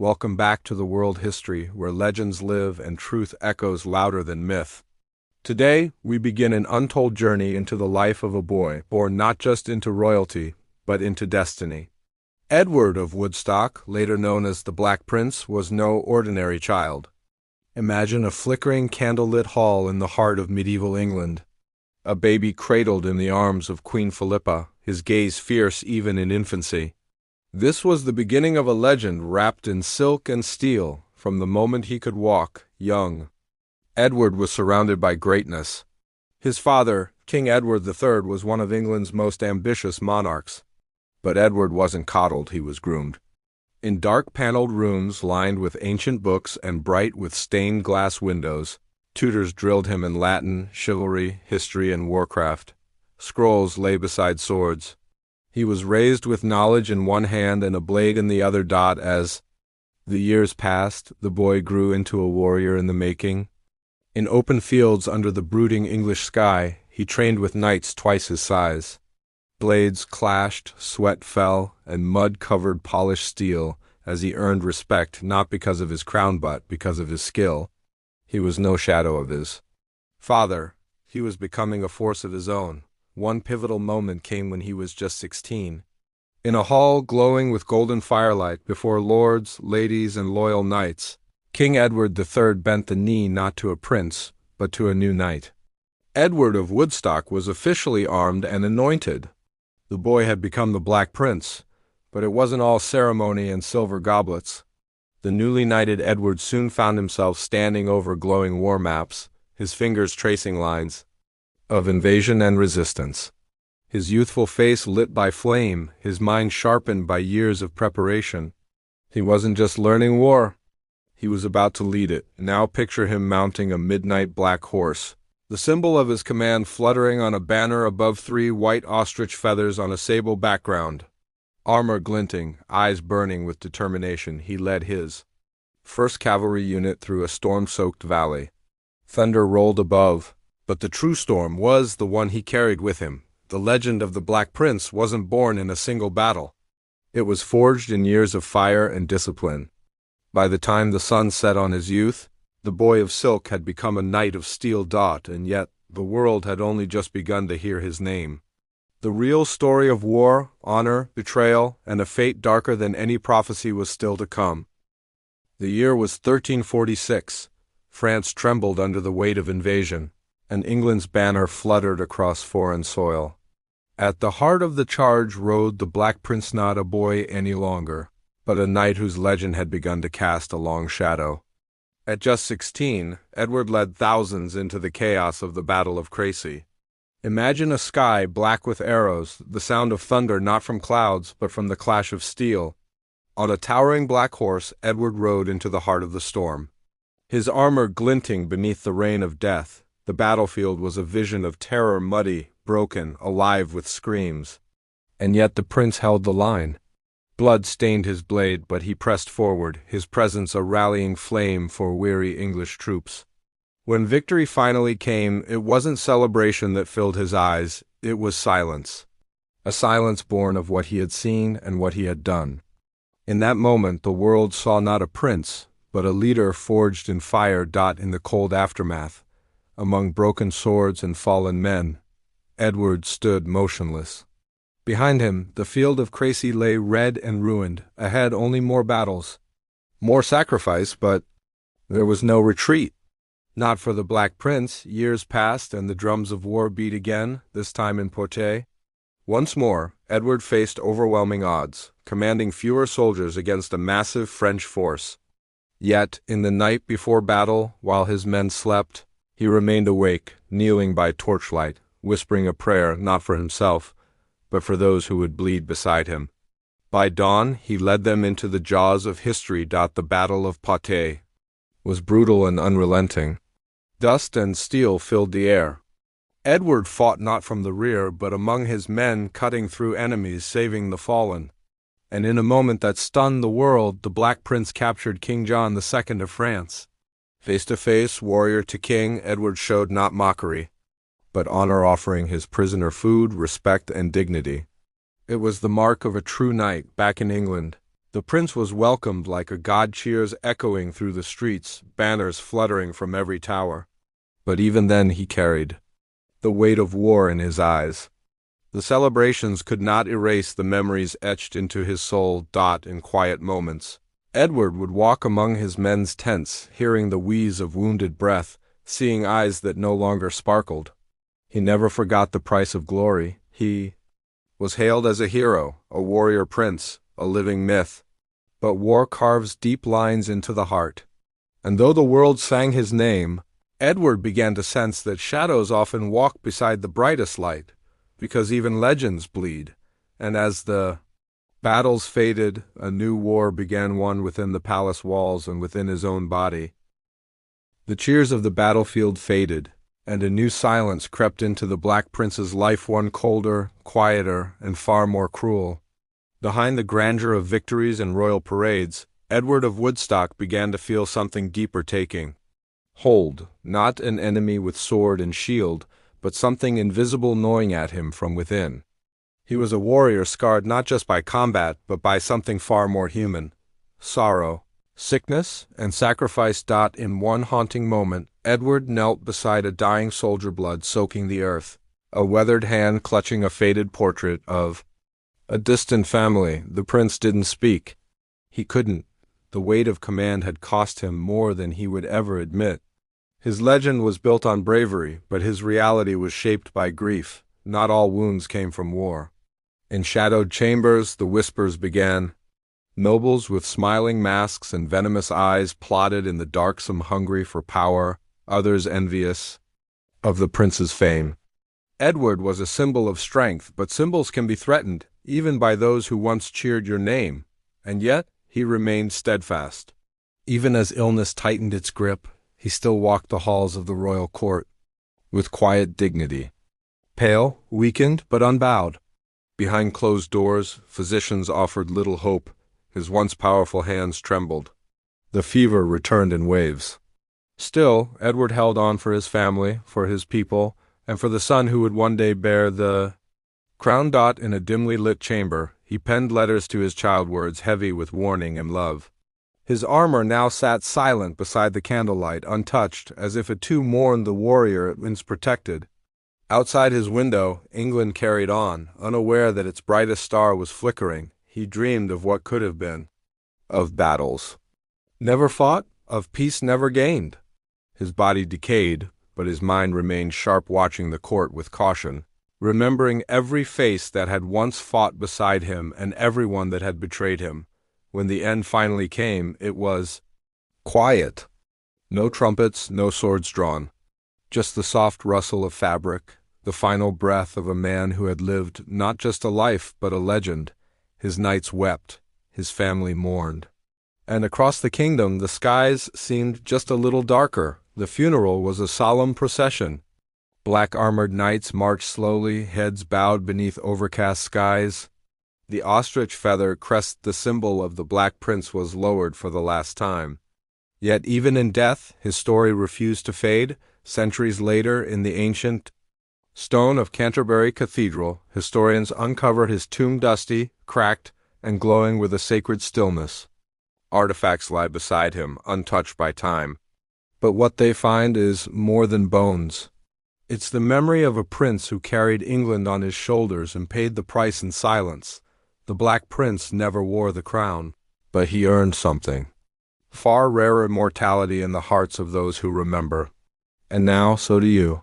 Welcome back to the world history where legends live and truth echoes louder than myth. Today, we begin an untold journey into the life of a boy born not just into royalty, but into destiny. Edward of Woodstock, later known as the Black Prince, was no ordinary child. Imagine a flickering candlelit hall in the heart of medieval England. A baby cradled in the arms of Queen Philippa, his gaze fierce even in infancy. This was the beginning of a legend wrapped in silk and steel from the moment he could walk, young. Edward was surrounded by greatness. His father, King Edward III, was one of England's most ambitious monarchs. But Edward wasn't coddled, he was groomed. In dark paneled rooms lined with ancient books and bright with stained glass windows, tutors drilled him in Latin, chivalry, history, and warcraft. Scrolls lay beside swords. He was raised with knowledge in one hand and a blade in the other. As the years passed, the boy grew into a warrior in the making. In open fields under the brooding English sky, he trained with knights twice his size. Blades clashed, sweat fell, and mud covered polished steel as he earned respect not because of his crown but because of his skill. He was no shadow of his father. He was becoming a force of his own. One pivotal moment came when he was just 16. In a hall glowing with golden firelight before lords, ladies, and loyal knights, King Edward III bent the knee not to a prince, but to a new knight. Edward of Woodstock was officially armed and anointed. The boy had become the Black Prince, but it wasn't all ceremony and silver goblets. The newly knighted Edward soon found himself standing over glowing war maps, his fingers tracing lines of invasion and resistance. His youthful face lit by flame, his mind sharpened by years of preparation. He wasn't just learning war. He was about to lead it. Now picture him mounting a midnight black horse, the symbol of his command fluttering on a banner above 3 white ostrich feathers on a sable background. Armor glinting, eyes burning with determination, he led his first cavalry unit through a storm-soaked valley. Thunder rolled above, but the true storm was the one he carried with him. The legend of the Black Prince wasn't born in a single battle. It was forged in years of fire and discipline. By the time the sun set on his youth, the boy of silk had become a knight of steel, and yet the world had only just begun to hear his name. The real story of war, honor, betrayal, and a fate darker than any prophecy was still to come. The year was 1346. France trembled under the weight of invasion, and England's banner fluttered across foreign soil. At the heart of the charge rode the Black Prince, not a boy any longer, but a knight whose legend had begun to cast a long shadow. At just 16, Edward led thousands into the chaos of the Battle of Crecy. Imagine a sky black with arrows, the sound of thunder not from clouds but from the clash of steel. On a towering black horse, Edward rode into the heart of the storm. His armor glinting beneath the rain of death, the battlefield was a vision of terror, muddy, broken, alive with screams. And yet the prince held the line. Blood stained his blade, but he pressed forward, his presence a rallying flame for weary English troops. When victory finally came, it wasn't celebration that filled his eyes, it was silence. A silence born of what he had seen and what he had done. In that moment, the world saw not a prince, but a leader forged in fire. In the cold aftermath, among broken swords and fallen men, Edward stood motionless. Behind him, the field of Crecy lay red and ruined. Ahead, only more battles, more sacrifice, but there was no retreat. Not for the Black Prince. Years passed, and the drums of war beat again, this time in Poitiers. Once more, Edward faced overwhelming odds, commanding fewer soldiers against a massive French force. Yet, in the night before battle, while his men slept, he remained awake, kneeling by torchlight, whispering a prayer not for himself, but for those who would bleed beside him. By dawn, he led them into the jaws of history. The Battle of Poitiers was brutal and unrelenting. Dust and steel filled the air. Edward fought not from the rear, but among his men, cutting through enemies, saving the fallen. And in a moment that stunned the world, the Black Prince captured King John II of France. Face to face, warrior to king, Edward showed not mockery, but honor, offering his prisoner food, respect, and dignity. It was the mark of a true knight back in England, The prince was welcomed like a god, cheers echoing through the streets, banners fluttering from every tower. But even then he carried the weight of war in his eyes. The celebrations could not erase the memories etched into his soul. In quiet moments, Edward would walk among his men's tents, hearing the wheeze of wounded breath, seeing eyes that no longer sparkled. He never forgot the price of glory. He was hailed as a hero, a warrior prince, a living myth. But war carves deep lines into the heart. And though the world sang his name, Edward began to sense that shadows often walk beside the brightest light, because even legends bleed. And as the battles faded, a new war began, one within the palace walls and within his own body. The cheers of the battlefield faded, and a new silence crept into the Black Prince's life, one colder, quieter, and far more cruel. Behind the grandeur of victories and royal parades, Edward of Woodstock began to feel something deeper taking hold, not an enemy with sword and shield, but something invisible gnawing at him from within. He was a warrior scarred not just by combat, but by something far more human: sorrow, sickness, and sacrifice. In one haunting moment, Edward knelt beside a dying soldier, blood soaking the earth, a weathered hand clutching a faded portrait of a distant family. The prince didn't speak. He couldn't. The weight of command had cost him more than he would ever admit. His legend was built on bravery, but his reality was shaped by grief. Not all wounds came from war. In shadowed chambers, the whispers began. Nobles with smiling masks and venomous eyes plotted in the dark, some hungry for power, others envious of the prince's fame. Edward was a symbol of strength, but symbols can be threatened, even by those who once cheered your name. And yet, he remained steadfast. Even as illness tightened its grip, he still walked the halls of the royal court with quiet dignity. Pale, weakened, but unbowed. Behind closed doors, physicians offered little hope. His once powerful hands trembled. The fever returned in waves. Still, Edward held on for his family, for his people, and for the son who would one day bear the crown. In a dimly lit chamber, he penned letters to his child, words heavy with warning and love. His armor now sat silent beside the candlelight, untouched, as if it too mourned the warrior it once protected. Outside his window, England carried on, unaware that its brightest star was flickering. He dreamed of what could have been, of battles never fought, of peace never gained. His body decayed, but his mind remained sharp, watching the court with caution, remembering every face that had once fought beside him and everyone that had betrayed him. When the end finally came, it was quiet. No trumpets, no swords drawn. Just the soft rustle of fabric, the final breath of a man who had lived not just a life, but a legend. His knights wept, his family mourned. And across the kingdom, the skies seemed just a little darker. The funeral was a solemn procession. Black-armored knights marched slowly, heads bowed beneath overcast skies. The ostrich feather crest, the symbol of the Black Prince, was lowered for the last time. Yet even in death, his story refused to fade. Centuries later, in the ancient stone of Canterbury Cathedral, historians uncovered his tomb, dusty, cracked, and glowing with a sacred stillness. Artifacts lie beside him, untouched by time. But what they find is more than bones. It's the memory of a prince who carried England on his shoulders and paid the price in silence. The Black Prince never wore the crown, but he earned something. Far rarer immortality in the hearts of those who remember. And now, so do you.